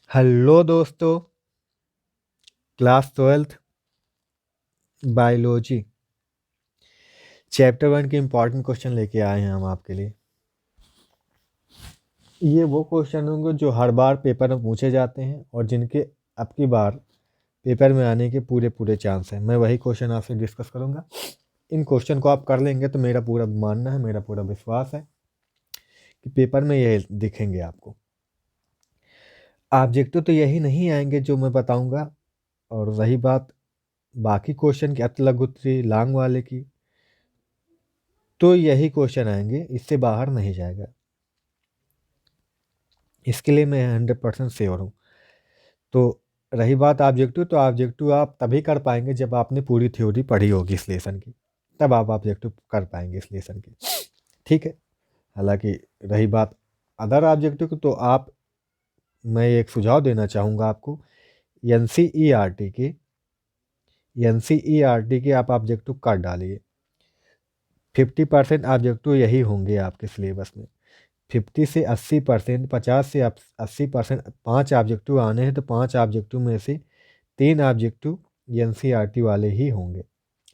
Hello दोस्तों। Class 12th biology chapter 1 के important question लेके आए हैं हम आपके लिए। ये वो क्वेश्चन होंगे जो हर बार पेपर में पूछे जाते हैं और जिनके अब की बार पेपर में आने के पूरे पूरे चांस हैं। मैं वही क्वेश्चन आपसे डिस्कस करूंगा। इन क्वेश्चन को आप कर लेंगे तो मेरा पूरा मानना है, मेरा पूरा विश्वास है कि पेपर में ये दिखेंगे आपको। ऑब्जेक्टिव तो यही नहीं आएंगे जो मैं बताऊंगा, और रही बात बाकी क्वेश्चन की अतलगुत्थी लांग वाले की, तो यही क्वेश्चन आएंगे, इससे बाहर नहीं जाएगा। इसके लिए मैं 100% श्योर हूँ। तो रही बात ऑब्जेक्टिव, तो ऑब्जेक्टिव आप तभी कर पाएंगे जब आपने पूरी थ्योरी पढ़ी होगी इस लेसन की, तब आप ऑब्जेक्टिव कर पाएंगे इस लेसन की। ठीक है। हालांकि रही बात अदर ऑब्जेक्टिव की, तो आप, मैं एक सुझाव देना चाहूँगा आपको। एनसीईआरटी के आप ऑब्जेक्टिव कर डालिए। 50% ऑब्जेक्टिव यही होंगे आपके सिलेबस में। 50 से 80%, 50 से 80%, 5 ऑब्जेक्टिव आने हैं तो 5 ऑब्जेक्टिव में से 3 ऑब्जेक्टिव एनसीईआरटी वाले ही होंगे।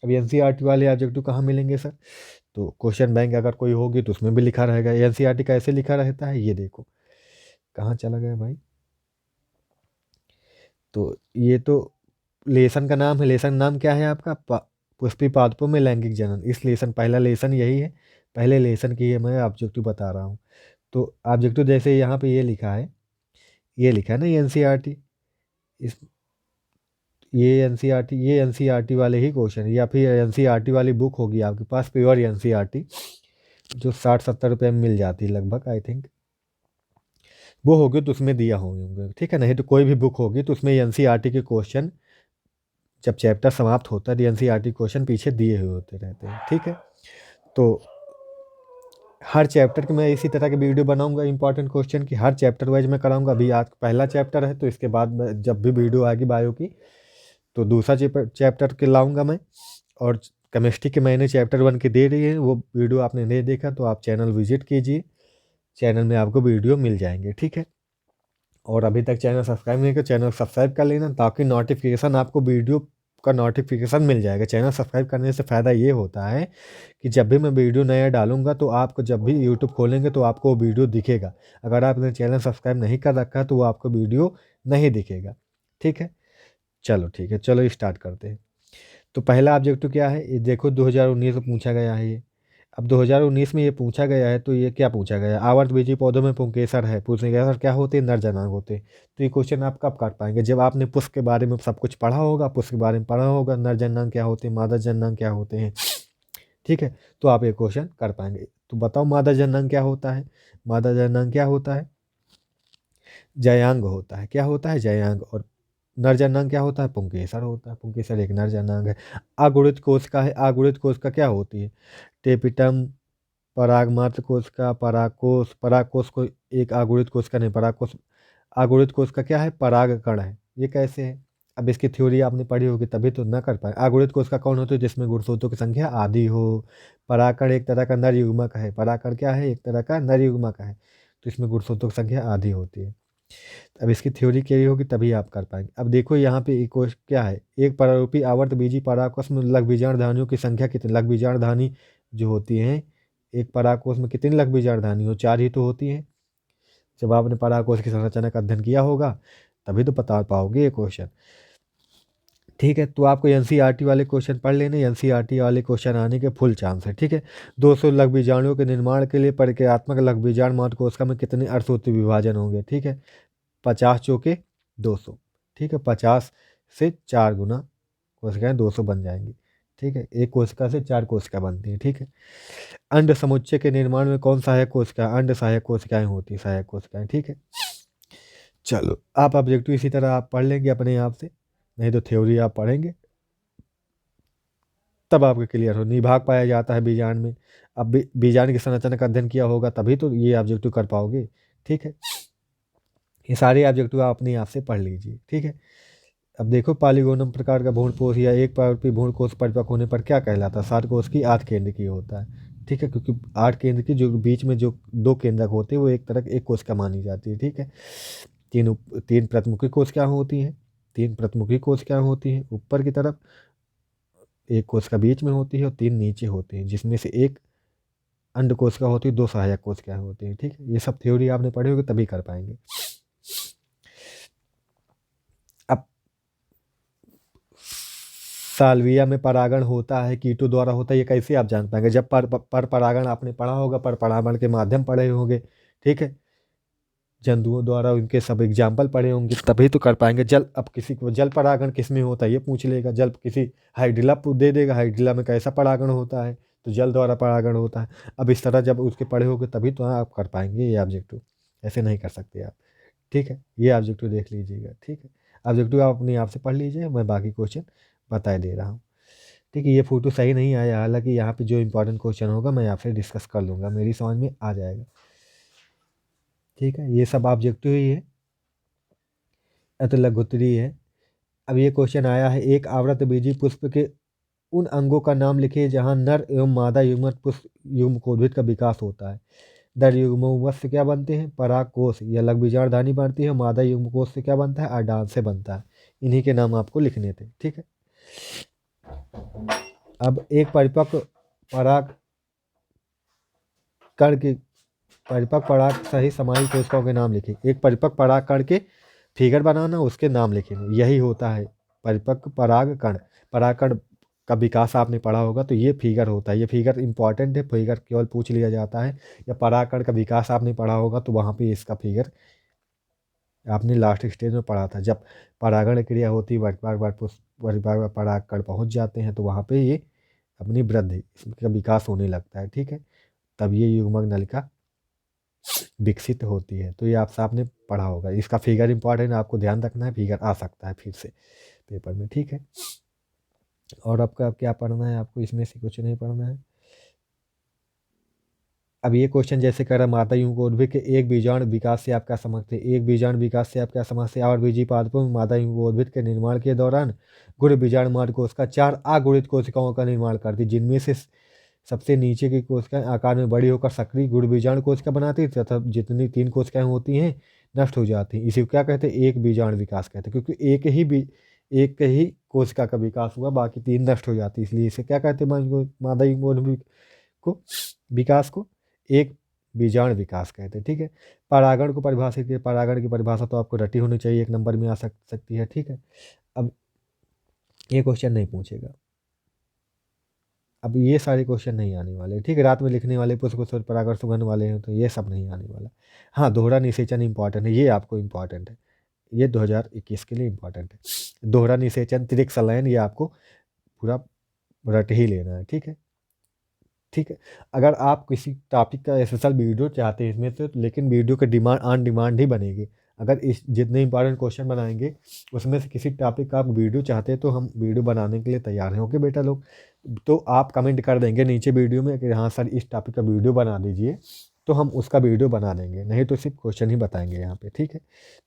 अब एनसीईआरटी वाले ऑब्जेक्टिव कहाँ मिलेंगे सर? तो क्वेश्चन बैंक अगर कोई होगी तो उसमें भी लिखा रहेगा। एनसीईआरटी कैसे लिखा रहता है ये देखो। कहाँ चला गया भाई? तो ये तो लेसन का नाम है। लेसन नाम क्या है आपका? पुष्पी पादपों में लैंगिक जनन। इस लेसन, पहला लेसन यही है। पहले लेसन की मैं ऑब्जेक्टिव बता रहा हूँ। तो ऑब्जेक्टिव जैसे यहाँ पे ये लिखा है ना एनसीईआरटी। इस ये एनसीईआरटी वाले ही क्वेश्चन, या फिर एनसीईआरटी वाली बुक होगी आपके पास, प्योर एनसीईआरटी, जो 60-70 रुपये में मिल जाती है लगभग, आई थिंक। वो होगी तो उसमें दिया होंगे, ठीक है। नहीं तो कोई भी बुक होगी तो उसमें एनसीईआरटी के क्वेश्चन, जब चैप्टर समाप्त होता है एनसीईआरटी क्वेश्चन पीछे दिए हुए होते रहते हैं, ठीक है। तो हर चैप्टर की मैं इसी तरह की वीडियो बनाऊंगा, इंपॉर्टेंट क्वेश्चन की हर चैप्टर वाइज मैं कराऊंगा। अभी आज पहला चैप्टर है तो इसके बाद जब भी वीडियो आएगी बायो की, तो दूसरा चैप्टर के लाऊंगा मैं। और केमिस्ट्री के मैंने चैप्टर 1 के दे रही है, वो वीडियो आपने नहीं देखा तो आप चैनल विजिट कीजिए, चैनल में आपको वीडियो मिल जाएंगे, ठीक है। और अभी तक चैनल सब्सक्राइब नहीं किया, चैनल सब्सक्राइब कर लेना, ताकि नोटिफिकेशन आपको वीडियो का नोटिफिकेशन मिल जाएगा। चैनल सब्सक्राइब करने से फ़ायदा ये होता है कि जब भी मैं वीडियो नया डालूंगा तो आपको, जब भी यूट्यूब खोलेंगे तो आपको वो वीडियो दिखेगा। अगर आपने चैनल सब्सक्राइब नहीं कर रखा है तो वो आपको वीडियो नहीं दिखेगा, ठीक है। चलो ठीक है, चलो स्टार्ट करते हैं। तो पहला ऑब्जेक्टिव क्या है ये देखो, 2019 में पूछा गया है ये। अब 2019 में ये पूछा गया है तो ये क्या पूछा गया है? आवर्तबीजी पौधों में पुंकेसर है, पूछने गया सर क्या होते हैं? नर जनांग होते हैं। तो ये क्वेश्चन आप कब काट पाएंगे? जब आपने पुष्प के बारे में सब कुछ पढ़ा होगा, पुष्प के बारे में पढ़ा होगा, नर जनांग क्या होते हैं, मादा जनांग क्या होते हैं, ठीक है। तो आप ये क्वेश्चन कर पाएंगे। तो बताओ मादा जनांग क्या होता है? मादा जनांग क्या होता है? जयांग होता है। क्या होता है? जयांग। और नर जनांग क्या होता है? पुंकेसर होता है। पुंकेसर एक नर जनांग है। अगुणित कोशिका है। अगुणित कोशिका क्या होती है? टेपिटम, परागमात्र कोशिका, परागकोश। परागकोश को एक अगुणित कोशिका नहीं, परागकोश। अगुणित कोशिका क्या है? परागकण है। ये कैसे है? अब इसकी थ्योरी आपने पढ़ी होगी तभी तो ना कर पाए। अगुणित कोशिका कौन होती है? जिसमें गुणसूत्रों की संख्या आधी हो। परागकण एक तरह का नर युग्मक है। परागकण क्या है? एक तरह का नर युग्मक है, तो इसमें गुणसूत्रों की संख्या आधी होती है। अब इसकी थ्योरी क्लियर होगी तभी आप कर पाएंगे। अब देखो यहाँ पे एक क्या है, एक परारूपी आवर्त बीजी परागकोश में लघु बीजाणुधानियों की संख्या कितनी? लघु बीजाणुधानी जो होती हैं, एक परागकोश में कितनी लघु बीजाणुधानी हो? 4 ही तो होती हैं। जब आपने परागकोश की संरचना का अध्ययन किया होगा तभी तो बता पाओगे ये क्वेश्चन, ठीक है। तो आपको एनसीईआरटी वाले क्वेश्चन पढ़ लेने, एनसीईआरटी वाले क्वेश्चन आने के फुल चांस है, ठीक है। 200 लघु बीजाणुओं के निर्माण के लिए प्रक्रियात्मक लघु बीजाणु मात्र कोशिका में कितने अर्धसूत्रीय विभाजन होंगे? ठीक है, 50 चौके 200, ठीक है। 50 से 4 गुना कोशिकाएं 200 बन जाएंगी, ठीक है। एक कोशिका से 4 कोशिका बनती है, ठीक है। अंड समुच्चय के निर्माण में कौन सहायक कोशिका? अंड सहायक कोशिकाएं होती है, सहायक कोशिकाएं, ठीक है। चलो आप ऑब्जेक्टिव इसी तरह आप पढ़ लेंगे अपने आप से, नहीं तो थ्योरी आप पढ़ेंगे तब आपके क्लियर हो। निभाग पाया जाता है बीजांड में। अब बीजांड की संरचना का अध्ययन किया होगा तभी तो ये ऑब्जेक्टिव कर पाओगे, ठीक है। ये सारे ऑब्जेक्टिव आप अपने आप से पढ़ लीजिए, ठीक है। अब देखो, पॉलीगोनम प्रकार का भ्रूणपोष या एक पावती भ्रूणकोष परिपक्व होने पर क्या कहलाता है? 7 कोष की 8 केंद्र की होता है, ठीक है। क्योंकि 8 केंद्र की जो बीच में जो 2 केंद्रक होते हैं वो एक तरह एक कोशिका मानी जाती है, ठीक है। तीन प्रतिमुखी कोशिकाएं होती हैं, 3 प्रतिमुखी कोशिकाएं होती हैं ऊपर की तरफ, 1 कोशिका बीच में होती है और 3 नीचे होती हैं, जिसमें से एक अंड कोशिका होती है, 2 सहायक कोशिकाएं होती हैं। ठीक है, ये सब थ्योरी आपने पढ़ी होगी तभी कर पाएंगे। अब साल्विया में परागण होता है, कीटों द्वारा होता है, ये कैसे आप जान पाएंगे? जब पर परागण आपने पढ़ा होगा, पर परागण के माध्यम पढ़े होंगे। ठीक है, जंतुओं द्वारा उनके सब एग्जाम्पल पढ़े होंगे, तभी तो कर पाएंगे। जल, अब किसी को जल परागण किस में होता है ये पूछ लेगा, जल किसी हाइड्रिला दे देगा, हाइड्रिला में कैसा परागण होता है, तो जल द्वारा परागण होता है। अब इस तरह जब उसके पढ़े होगे तभी तो आप कर पाएंगे ये ऑब्जेक्टिव, ऐसे नहीं कर सकते आप। ठीक है, ये ऑब्जेक्टिव देख लीजिएगा। ठीक है, ऑब्जेक्टिव आप अपने आप से पढ़ लीजिए, मैं बाकी क्वेश्चन बता दे रहा हूँ। ठीक है, ये फोटो सही नहीं आया, हालांकि यहाँ पे जो इंपॉर्टेंट क्वेश्चन होगा मैं आपसे डिस्कस कर लूँगा, मेरी समझ में आ जाएगा। ठीक है, ये सब ऑब्जेक्टिव ही है, लघुत्तरी है। अब ये क्वेश्चन आया है, एक आवृतबीजी पुष्प के उन अंगों का नाम लिखिए जहाँ नर एवं मादा युग्मक पुष्प युग्मकोद्भिद का विकास होता है। नर युग्मकोश से क्या बनते हैं? परागकोश या लघुबीजाणुधानी बनती है। मादा युग्मकोश से क्या बनता है? अंडाशय से बनता है। इन्हीं के नाम आपको लिखने थे। ठीक है, अब एक परिपक्व पराग कण के परिपक्व पराग सही समाहित कोशिकाओं के नाम लिखिए। एक परिपक्व पराग कण के फिगर बनाना, उसके नाम लिखेंगे, यही होता है परिपक्व पराग कण। पराग कण का विकास आपने पढ़ा होगा, तो ये फिगर होता है। ये फिगर इंपॉर्टेंट है, फिगर केवल पूछ लिया जाता है। या पराग कण का विकास आपने पढ़ा होगा तो वहाँ पे इसका फिगर आपने लास्ट स्टेज में पढ़ा था। जब परागण क्रिया होती है, वर्तमान पराग कण पहुँच जाते हैं तो वहाँ पे ये अपनी वृद्धि, इसका विकास होने लगता है। ठीक है, तब ये युग्मक नलिका विकसित होती है। तो ये आप आपने पढ़ा होगा, इसका फिगर इंपॉर्टेंट है, आपको ध्यान रखना है, फिगर आ सकता है फिर से पेपर में। ठीक है, और आपका क्या पढ़ना है? आपको इसमें से कुछ नहीं पढ़ना है। अब ये क्वेश्चन जैसे कह रहा, माता युग्मकोद्भिद के एक बीजाणु विकास से आप क्या समझते हैं? एक बीजाणु विकास से आप क्या समझते हैं? और बीजी पादपों में माता युग्मकोद्भिद के निर्माण के दौरान गुण बीजाणु मार्ग कोशिका 4 अगुणित कोशिकाओं का निर्माण करती, जिनमें से सबसे नीचे की कोशिकाएं आकार में बड़ी होकर सक्रिय गुण बीजाणु कोशिका बनाती है, तथा जितनी 3 कोशिकाएं होती हैं नष्ट हो जाती हैं। इसी को क्या कहते हैं? एक बीजाणु विकास कहते हैं, क्योंकि एक ही कोशिका का विकास हुआ, बाकी 3 नष्ट हो जाती है, इसलिए इसे क्या कहते हैं? मादा युग्मकोद्भिद को विकास को एक बीजाणु विकास कहते हैं। ठीक है, परागण को परिभाषित किया। परागण की परिभाषा तो आपको रटी होनी चाहिए, 1 नंबर में आ सकती है। ठीक है, अब ये क्वेश्चन नहीं पूछेगा, अब ये सारे क्वेश्चन नहीं आने वाले। ठीक है, रात में लिखने वाले, पुष्प परागण सुगंध वाले हैं, तो ये सब नहीं आने वाला। हाँ, दोहरा निषेचन इंपॉर्टेंट है, ये आपको इंपॉर्टेंट है, ये 2021 के लिए इंपॉर्टेंट है। दोहरा निषेचन, त्रिक संलयन, ये आपको पूरा रट ही लेना है। ठीक है, ठीक है, अगर आप किसी टॉपिक का स्पेशल वीडियो चाहते हैं इसमें से, लेकिन वीडियो के डिमांड ऑन डिमांड ही बनेगी। अगर इस जितने इंपॉर्टेंट क्वेश्चन बनाएंगे उसमें से किसी टॉपिक का आप वीडियो चाहते हैं तो हम वीडियो बनाने के लिए तैयार हैं। ओके बेटा लोग, तो आप कमेंट कर देंगे नीचे वीडियो में कि हाँ सर इस टॉपिक का वीडियो बना दीजिए, तो हम उसका वीडियो बना देंगे, नहीं तो सिर्फ क्वेश्चन ही बताएंगे यहाँ पे। ठीक है,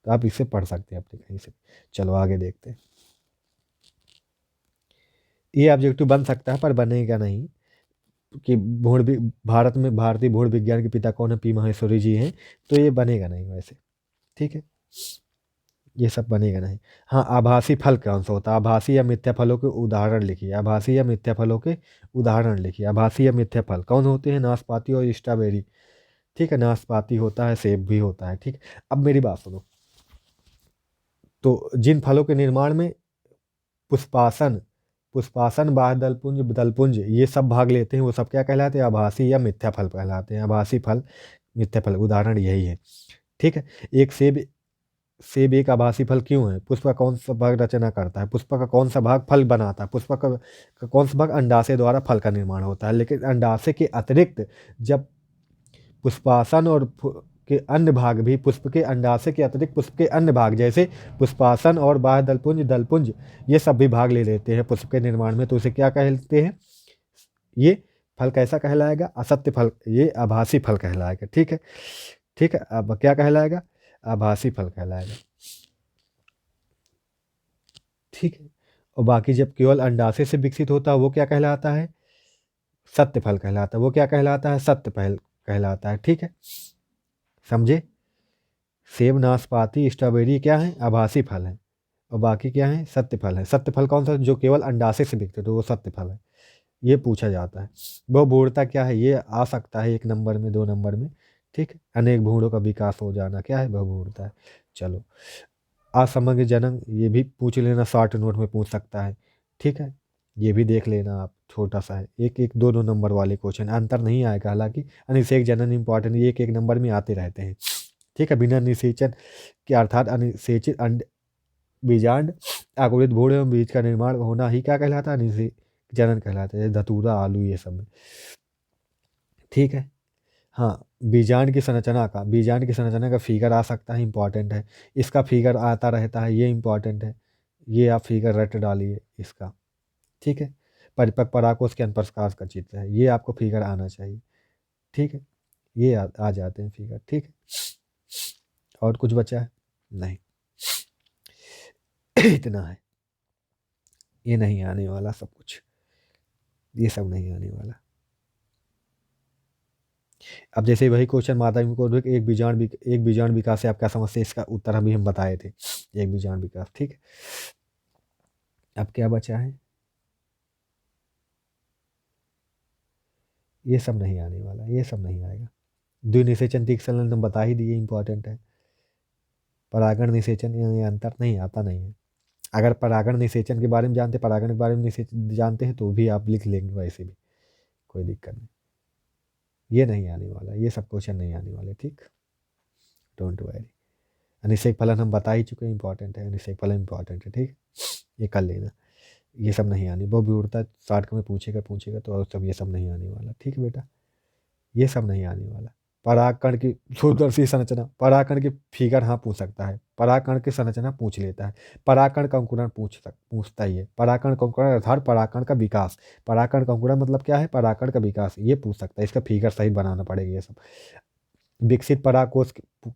तो आप इससे पढ़ सकते हैं अपने कहीं से। चलो आगे देखते हैं। ये ऑब्जेक्टिव बन सकता है पर बनेगा नहीं, कि भारत में भारतीय भूण विज्ञान के पिता कौन है? पी माहेश्वरी जी हैं, तो ये बनेगा नहीं वैसे। ठीक है, ये सब बनेगा नहीं। हाँ, आभासी फल कौन सा होता है? आभासी या मिथ्या फलों के उदाहरण लिखिए। आभासी या मिथ्या फलों के उदाहरण लिखिए। आभासी या मिथ्या फल कौन होते हैं? नाशपाती और स्ट्रॉबेरी। ठीक है, नाशपाती होता है, सेब भी होता है। ठीक, अब मेरी बात सुनो, तो जिन फलों के निर्माण में पुष्पासन पुष्पासन बाह्य दलपुंज दलपुंज ये सब भाग लेते हैं, वो सब क्या कहलाते हैं? आभासी या मिथ्या फल कहलाते हैं। आभासी फल, मिथ्या फल, उदाहरण यही है। ठीक है, एक सेब सेब एक आभासी फल क्यों है? पुष्प का कौन सा भाग रचना करता है? पुष्प का कौन सा भाग फल बनाता है? पुष्प का कौन सा भाग अंडाशय द्वारा फल का निर्माण होता है? लेकिन अंडाशय के अतिरिक्त जब पुष्पासन और के अन्य भाग भी, पुष्प के अंडाशय के अतिरिक्त पुष्प के अन्य भाग जैसे पुष्पासन और बाह्य दलपुंज दलपुंज ये सब भी भाग ले लेते हैं पुष्प के निर्माण में, तो उसे क्या कहते हैं? ये फल कैसा कहलाएगा? असत्य फल, ये आभासी फल कहलाएगा। ठीक है, ठीक है, अब क्या कहलाएगा? आभासी फल कहलाएगा। ठीक है, और बाकी जब केवल अंडाशय से विकसित होता है वो क्या कहलाता है? सत्य फल कहलाता है। वो क्या कहलाता है? सत्य फल कहलाता है। ठीक है, समझे? सेब, नाशपाती, स्ट्रॉबेरी क्या है? आभासी फल है। और बाकी क्या है? सत्य फल है। सत्य फल कौन सा? जो केवल अंडाशय से बिकते, तो वो सत्य फल है। ये पूछा जाता है। बहुभूरता क्या है? ये आ सकता है 1 नंबर में, 2 नंबर में। ठीक है, अनेक भूणों का विकास हो जाना क्या है? बहुभूरता है। चलो, असमग्र जनन, ये भी पूछ लेना, शॉर्ट नोट में पूछ सकता है। ठीक है, ये भी देख लेना आप, छोटा सा है। एक एक 2 2 नंबर वाले क्वेश्चन, अंतर नहीं आएगा। हालांकि अनिषेक जनन इंपॉर्टेंट, ये 1 1 नंबर में आते रहते हैं। ठीक है, बिना निषेचन के अर्थात अनिषेचित अंड, बीजांड, अंकुरित भ्रूण एवं बीज का निर्माण होना ही क्या कहलाता है? निषेक जनन कहलाता है। धतूरा, आलू, ये सब में। ठीक है। हाँ, बीजांड की संरचना का फिगर आ सकता है, इंपॉर्टेंट है। इसका फिगर आता रहता है, ये इंपॉर्टेंट है। ये आप फिगर रट डालिए इसका। ठीक है, परिपक्व पराकोष के अंतःप्रकाश का चित्र है, ये आपको फिगर आना चाहिए। ठीक है, ये आ जाते हैं फिगर। ठीक है, और कुछ बचा है? नहीं। इतना है, ये नहीं आने वाला सब कुछ, ये सब नहीं आने वाला। अब जैसे वही क्वेश्चन माध्यमिक को एक बीजाण विकास से आप क्या समझते हैं, इसका उत्तर अभी हम बताए थे, एक बीजाण विकास। ठीक है, अब क्या बचा है? ये सब नहीं आने वाला, ये सब नहीं आएगा। द्विनिषेचन तीक्ष्ण हम बता ही दिए, इंपॉर्टेंट है। परागण निषेचन, ये अंतर नहीं आता नहीं है। अगर परागण निषेचन के बारे में जानते, परागण के बारे में जानते हैं, तो भी आप लिख लेंगे वैसे भी, कोई दिक्कत नहीं। ये नहीं आने वाला, ये सब क्वेश्चन नहीं आने वाले। ठीक, डोंट वरी। अनिषेक फलन हम बता ही चुके हैं, इंपॉर्टेंट है। अनिषेक फलन इंपॉर्टेंट है। ठीक, ये कर लेना। ये सब नहीं आने, वो भी उड़ता शॉर्ट में पूछेगा पूछेगा, तो और सब ये सब नहीं आने वाला। ठीक है बेटा, ये सब नहीं आने वाला। परागकण की सूत्रदर्शी संरचना, परागकण की फिगर हाँ पूछ सकता है, परागकण की संरचना पूछ लेता है। परागकण का अंकुरण पूछता ही है। परागकण का अंकुरण अर्थात परागकण का विकास। परागकण का अंकुरण मतलब क्या है? परागकण का विकास, ये पूछ सकता है। इसका फिगर सही बनाना पड़ेगा। ये सब विकसित परागकोश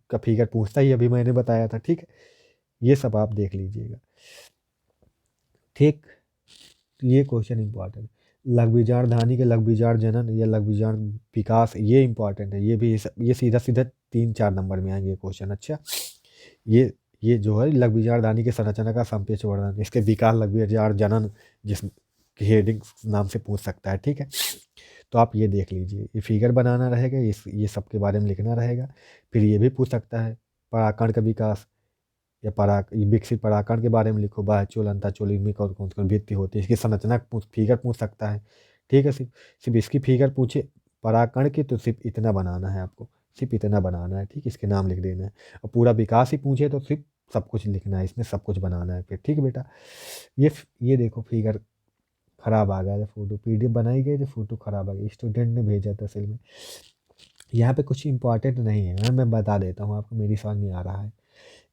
का फिगर पूछता ही, अभी मैंने बताया था। ठीक है, ये सब आप देख लीजिएगा। ठीक, ये क्वेश्चन इंपॉर्टेंट। लघुबीजाण धानी के लघुबीजाण जनन या लघुबीजाण विकास, ये इंपॉर्टेंट है। ये भी ये सीधा सीधा 3 4 नंबर में आएंगे क्वेश्चन। अच्छा, ये जो है लघुबीजाण धानी की संरचना का संक्षेप वर्णन, इसके विकास लघुबीजाण जनन जिस हेडिंग नाम से पूछ सकता है। ठीक है, तो आप ये देख लीजिए, ये फिगर बनाना रहेगा, ये सब के बारे में लिखना रहेगा। फिर ये भी पूछ सकता है परागकण का विकास या विकसित परागकण के बारे में लिखो। बाह्यचोल, अंतःचोल, इनमें कौन कौन सी भित्ति होती है, इसकी संरचना फिगर पूछ सकता है। ठीक है, सिर्फ सिर्फ इसकी फिगर पूछे परागकण की, तो सिर्फ इतना बनाना है आपको, सिर्फ इतना बनाना है। ठीक, इसके नाम लिख देना है। और पूरा विकास ही पूछे तो सिर्फ सब कुछ लिखना है, इसमें सब कुछ बनाना है फिर। ठीक है बेटा, ये देखो फिगर खराब आ गया था, फोटो पीडीएफ बनाई गई तो फोटो खराब आ गई, स्टूडेंट ने भेजा था असल में। यहाँ पे कुछ इंपॉर्टेंट नहीं है, मैं बता देता हूँ आपको, मेरी समझ में आ रहा है।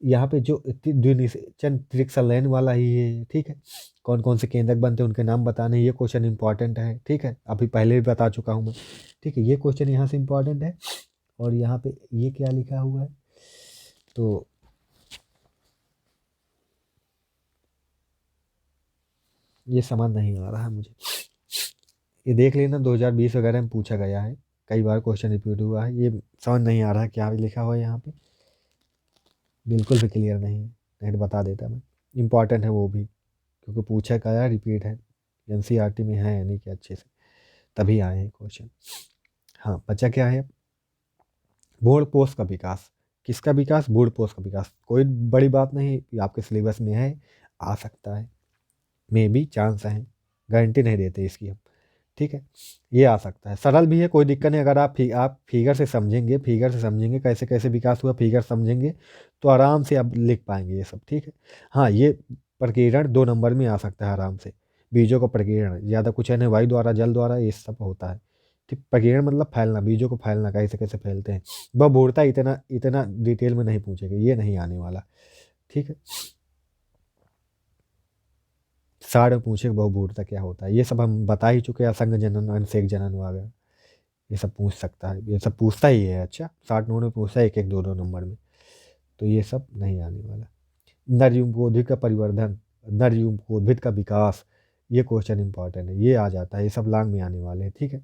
यहाँ पे जो द्विनिषेचन त्रिक्सलैन वाला ही है। ठीक है, कौन कौन से केंद्रक बनते हैं उनके नाम बताने, ये क्वेश्चन इंपॉर्टेंट है। ठीक है, अभी पहले भी बता चुका हूँ मैं। ठीक है, ये क्वेश्चन यहाँ से इंपॉर्टेंट है। और यहाँ पे ये क्या लिखा हुआ है, तो ये समझ नहीं आ रहा है मुझे। ये देख लेना, 2020 वगैरह में पूछा गया है, कई बार क्वेश्चन रिपीट हुआ है। ये समझ नहीं आ रहा है क्या लिखा हुआ है यहाँ पे, बिल्कुल भी क्लियर नहीं है, नहीं तो बता देता मैं। इंपॉर्टेंट है वो भी, क्योंकि पूछा गया, रिपीट है, एनसीईआरटी में है, यानी कि अच्छे से तभी आए हैं क्वेश्चन। हाँ, बचा क्या है? भ्रूणपोष का विकास। किसका विकास? भ्रूणपोष का विकास। कोई बड़ी बात नहीं, ये आपके सिलेबस में है, आ सकता है, मे बी चांस है, गारंटी नहीं देते इसकी हम। ठीक है, ये आ सकता है, सरल भी है, कोई दिक्कत नहीं। अगर आप फिगर से समझेंगे, कैसे कैसे विकास हुआ, फिगर समझेंगे, तो आराम से आप लिख पाएंगे ये सब। ठीक है, हाँ, ये प्रकीर्णन 2 नंबर में आ सकता है आराम से। बीजों का प्रकीर्णन ज़्यादा कुछ है नहीं, वायु द्वारा, जल द्वारा, ये सब होता है। ठीक, प्रकीर्णन मतलब फैलना, बीजों को फैलना, कैसे कैसे फैलते हैं। वह बोलता इतना इतना डिटेल में नहीं पूछेगा, ये नहीं आने वाला। ठीक है, साढ़ में पूछे बहुबूढ़ता क्या होता है, ये सब हम बता ही चुके हैं। असंग जनन, अनसेक जनन वगैरह, ये सब पूछ सकता है, ये सब पूछता ही है। अच्छा, 60 नंबर में पूछता है, एक एक 2 2 नंबर में, तो ये सब नहीं आने वाला। नरयुग्मोद्भिद का परिवर्धन, नरयुग्मोद्भिद का विकास, ये क्वेश्चन इंपॉर्टेंट है, ये आ जाता है, ये सब लांग में आने वाले हैं। ठीक है,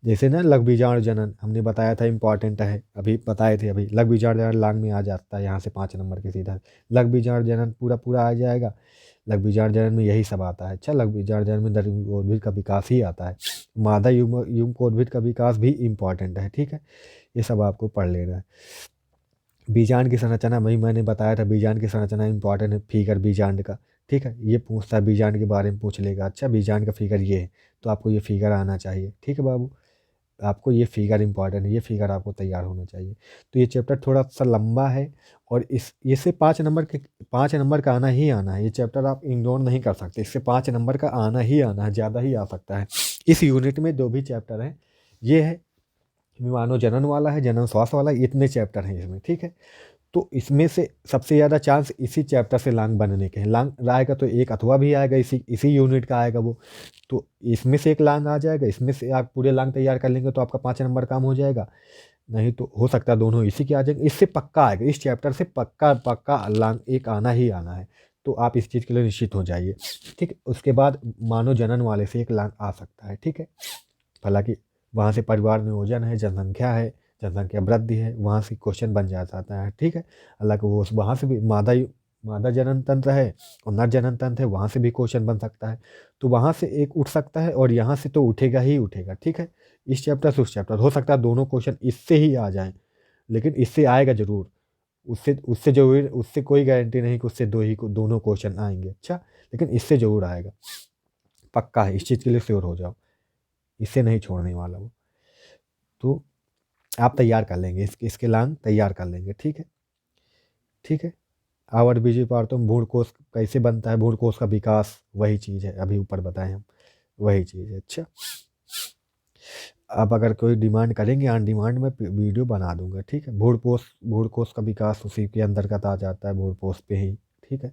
जैसे ना लघु बीजाणु जनन हमने बताया था इम्पॉर्टेंट है, अभी बताए थे अभी, लघु बीजाणु जनन लांग में आ जाता है यहाँ से 5 नंबर के सीधा। लघु बीजाणु जनन पूरा पूरा आ जाएगा। लघु बीजाणु जनन में यही सब आता है। अच्छा, लघु बीजाणु जनन में नरयुग्मोद्भिद का विकास ही आता है। मादा युग्मोद्भिद का विकास भी इम्पॉर्टेंट है, ठीक है। ये सब आपको पढ़ लेना है। बीजांड की संरचना वही मैंने बताया था, बीजांड की संरचना इंपॉर्टेंट है, फिगर बीजांड का, ठीक है। ये पूछता है बीजांड के बारे में पूछ लेगा। अच्छा, बीजांड का फिगर ये है, तो आपको ये फिगर आना चाहिए, ठीक है बाबू। आपको ये फिगर इंपॉर्टेंट है, ये फिगर आपको तैयार होना चाहिए। तो ये चैप्टर थोड़ा सा लंबा है और इस इससे 5 नंबर का आना ही आना है। ये चैप्टर आप इग्नोर नहीं कर सकते, इससे 5 नंबर का आना ही आना है, ज़्यादा ही आ सकता है। इस यूनिट में जो भी चैप्टर है, ये है मानो जनन वाला है, जनन श्वास वाला, इतने चैप्टर हैं इसमें, ठीक है। तो इसमें से सबसे ज़्यादा चांस इसी चैप्टर से लांग बनने के हैं। लांग आएगा तो एक अथवा भी आएगा, इसी यूनिट का आएगा वो। तो इसमें से एक लांग आ जाएगा, इसमें से आप पूरे लांग तैयार कर लेंगे तो आपका 5 नंबर काम हो जाएगा। नहीं तो हो सकता है दोनों इसी के आ जाएंगे। इससे पक्का आएगा, इस चैप्टर से पक्का पक्का लांग एक आना ही आना है। तो आप इस चीज़ के लिए निश्चित हो जाइए, ठीक है। उसके बाद मानव जनन वाले से एक लांग आ सकता है, ठीक है। हालांकि वहाँ से परिवार नियोजन है, जनसंख्या है, जनसंख्या वृद्धि है, वहाँ से क्वेश्चन बन जाता है, ठीक है। हालांकि वो वहाँ से भी मादा जनन तंत्र है और नर जनन तंत्र है, वहाँ से भी क्वेश्चन बन सकता है। तो वहाँ से एक उठ सकता है और यहाँ से तो उठेगा ही उठेगा, ठीक है। इस चैप्टर से उस चैप्टर हो सकता है दोनों क्वेश्चन इससे ही आ जाएं, लेकिन इससे आएगा जरूर। उससे उससे जरूर, उससे कोई गारंटी नहीं कि उससे दोनों क्वेश्चन आएंगे, अच्छा, लेकिन इससे जरूर आएगा, पक्का है, इस चीज़ के लिए श्योर हो जाओ, इससे नहीं छोड़ने वाला वो। तो आप तैयार कर लेंगे, इसके लांग तैयार कर लेंगे, ठीक है, ठीक है। आवर बीजी पार्तम भ्रूणकोश कैसे बनता है, भ्रूणकोश का विकास, वही चीज़ है अभी ऊपर बताए हम, वही चीज़ है। अच्छा, अब अगर कोई डिमांड करेंगे ऑन डिमांड में वीडियो बना दूंगा, ठीक है। भ्रूणकोश का विकास उसी के अंतर्गत आ जाता है, भ्रूणकोश पे ही, ठीक है।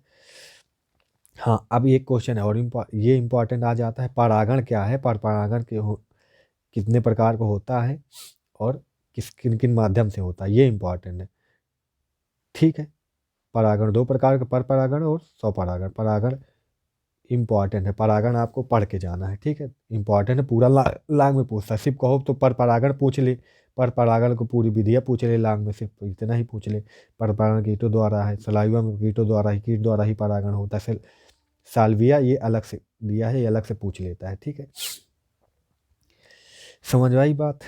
हाँ, अब एक क्वेश्चन है और ये इंपॉर्टेंट आ जाता है, परागण क्या है, परागण के कितने प्रकार का होता है और किन किन माध्यम से होता है, ये इंपॉर्टेंट है, ठीक है। परागण 2 प्रकार का, पर परागण और स्वपरागण। परागण इंपॉर्टेंट है, परागण आपको पढ़ के जाना है, ठीक है। इंपॉर्टेंट है, पूरा लांग में पूछता है। सिर्फ कहो तो पर परागण पूछ ले, पर परागण को पूरी विधियाँ पूछ ले, लांग में सिर्फ इतना ही पूछ ले। पर परागण कीटों द्वारा है, सलाइवा में कीटों द्वारा ही, कीट द्वारा ही परागण होता है। साल्विया ये अलग से दिया है, ये अलग से पूछ लेता है, ठीक है। समझ आई बात।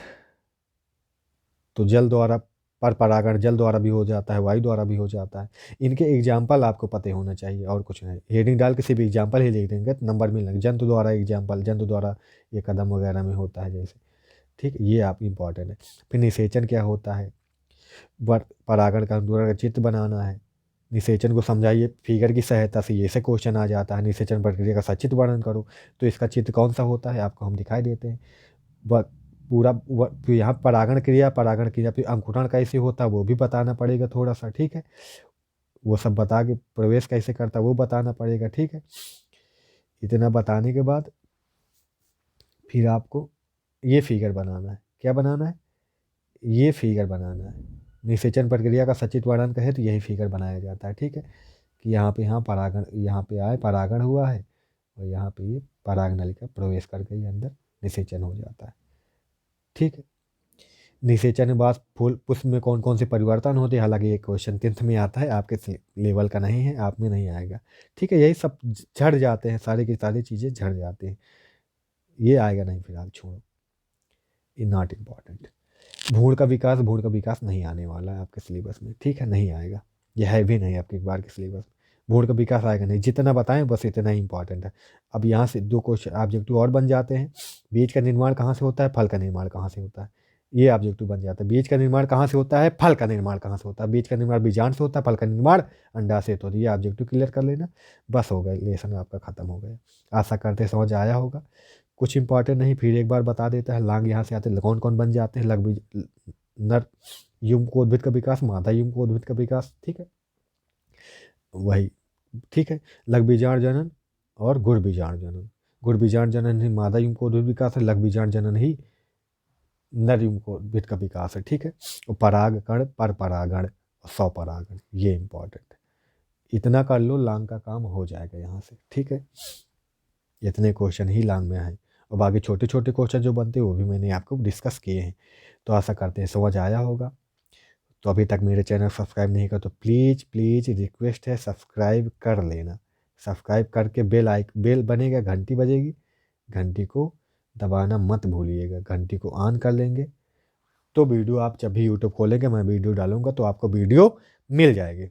तो जल द्वारा, पर परागण जल द्वारा भी हो जाता है, वायु द्वारा भी हो जाता है। इनके एग्जाम्पल आपको पते होना चाहिए और कुछ नहीं। हेडिंग डाल के सिर्फ एग्जाम्पल ही लिख देंगे तो नंबर मिलेंगे। जंतु द्वारा एग्जाम्पल, जंतु द्वारा ये कदम वगैरह में होता है जैसे, ठीक है, ये आप इंपॉर्टेंट है। फिर निषेचन क्या होता है, परागण का अंकुरण का चित्र बनाना है। निषेचन को समझाइए फिगर की सहायता से, ये से क्वेश्चन आ जाता है, निषेचन प्रक्रिया का सचित्र वर्णन करो। तो इसका चित्र कौन सा होता है आपको हम दिखाई देते हैं। वह फिर यहाँ परागण क्रिया फिर अंकुरण कैसे होता है वो भी बताना पड़ेगा थोड़ा सा, ठीक है। वो सब बता के प्रवेश कैसे करता है वो बताना पड़ेगा, ठीक है। इतना बताने के बाद फिर आपको ये फिगर बनाना है। क्या बनाना है, ये फिगर बनाना है। निषेचन प्रक्रिया का सचित्र वर्णन कहे तो यही फिगर बनाया जाता है, ठीक है। कि यहाँ परागण, यहाँ पे आए परागण हुआ है और यहाँ पे ये पराग नलिका प्रवेश करके ये अंदर निषेचन हो जाता है, ठीक है। निषेचन के बाद फूल पुष्प में कौन कौन से परिवर्तन होते हैं, हालांकि ये क्वेश्चन 10th में आता है, आपके लेवल का नहीं है, आप में नहीं आएगा, ठीक है। यही सब झड़ जाते हैं, सारी की सारी चीज़ें झड़ जाते हैं, ये आएगा नहीं, फिलहाल छोड़ो, ये नॉट इम्पॉर्टेंट। भ्रूण का विकास नहीं आने वाला है आपके सिलेबस में, ठीक है, नहीं आएगा, यह है भी नहीं आपके एक बार के सिलेबस में। भ्रूण का विकास आएगा नहीं, जितना बताएं बस इतना ही इंपॉर्टेंट है। अब यहाँ से 2 क्वेश्चन ऑब्जेक्टिव और बन जाते हैं। बीज का निर्माण कहाँ से होता है, फल का निर्माण कहाँ से होता है, ये ऑब्जेक्टिव बन जाता है। बीज का निर्माण कहाँ से होता है, फल का निर्माण कहाँ से होता है। बीज का निर्माण बीजांड से होता है, फल का निर्माण अंडा से। तो ये ऑब्जेक्टिव क्लियर कर लेना, बस हो गया, लेसन आपका खत्म हो गया। आशा करते समझ आया होगा। कुछ इंपॉर्टेंट नहीं, फिर एक बार बता देता है। लांग यहाँ से आते कौन कौन बन जाते हैं, लघु नर युग्म को उद्भिद का विकास, मादा युग्म को उद्भिद का विकास, ठीक है, वही, ठीक है। लघु बीजांड जनन और गुड़ बीजांड जनन। गुड़ बीजांड जनन ही मादा युग्म को उद्भिद विकास है, लघु बीजांड जनन ही नर युग्म को उद्भिद का विकास है, ठीक है। और परागकण, पर परागण और स्वपरागण, ये इंपॉर्टेंट है। इतना कर लो, लांग का काम हो जाएगा यहाँ से, ठीक है। इतने क्वेश्चन ही लांग में आए और बाकी छोटे छोटे क्वेश्चन जो बनते हैं वो भी मैंने आपको डिस्कस किए हैं। तो आशा करते हैं समझ आया होगा। तो अभी तक मेरे चैनल सब्सक्राइब नहीं कर तो प्लीज़ प्लीज़ रिक्वेस्ट है सब्सक्राइब कर लेना। सब्सक्राइब करके बेल बनेगा, घंटी बजेगी, घंटी को दबाना मत भूलिएगा। घंटी को ऑन कर लेंगे तो वीडियो आप जब भी यूट्यूब खोलेंगे मैं वीडियो डालूंगा तो आपको वीडियो मिल जाएगी।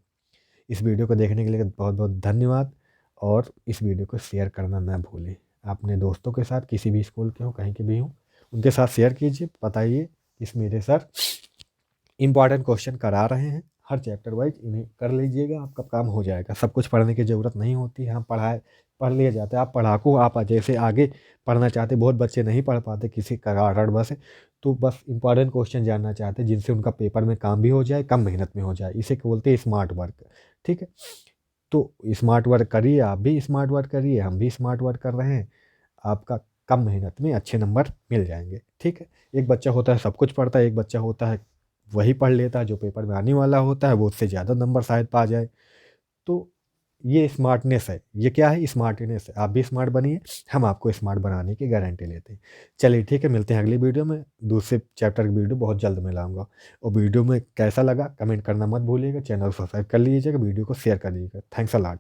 इस वीडियो को देखने के लिए बहुत बहुत धन्यवाद। और इस वीडियो को शेयर करना ना भूलें। अपने दोस्तों के साथ, किसी भी स्कूल के हों, कहीं के भी हों, उनके साथ शेयर कीजिए। बताइए इस मेरे सर इंपॉर्टेंट क्वेश्चन करा रहे हैं, हर चैप्टर वाइज इन्हें कर लीजिएगा, आपका काम हो जाएगा। सब कुछ पढ़ने की ज़रूरत नहीं होती है, हम पढ़ लिए जाते हैं। आप पढ़ाकू, आप जैसे आगे पढ़ना चाहते, बहुत बच्चे नहीं पढ़ पाते किसी कारणवश, तो बस इंपॉर्टेंट क्वेश्चन जानना चाहते हैं जिनसे उनका पेपर में काम भी हो जाए, कम मेहनत में हो जाए। इसे बोलते हैं स्मार्ट वर्क। ठीक है, तो स्मार्ट वर्क करिए, आप भी स्मार्ट वर्क करिए, हम भी स्मार्ट वर्क कर रहे हैं। आपका कम मेहनत में अच्छे नंबर मिल जाएंगे। ठीक है, एक बच्चा होता है सब कुछ पढ़ता है, एक बच्चा होता है वही पढ़ लेता है जो पेपर में आने वाला होता है, वो उससे ज़्यादा नंबर शायद पा जाए। तो ये स्मार्टनेस है, ये क्या है, स्मार्टनेस है। आप भी स्मार्ट बनिए, हम आपको स्मार्ट बनाने की गारंटी लेते हैं। चलिए ठीक है, मिलते हैं अगली वीडियो में। दूसरे चैप्टर की वीडियो बहुत जल्द मैं लाऊंगा। और वीडियो में कैसा लगा कमेंट करना मत भूलिएगा। चैनल सब्सक्राइब कर लीजिएगा, वीडियो को शेयर कर लीजिएगा। Thanks a lot.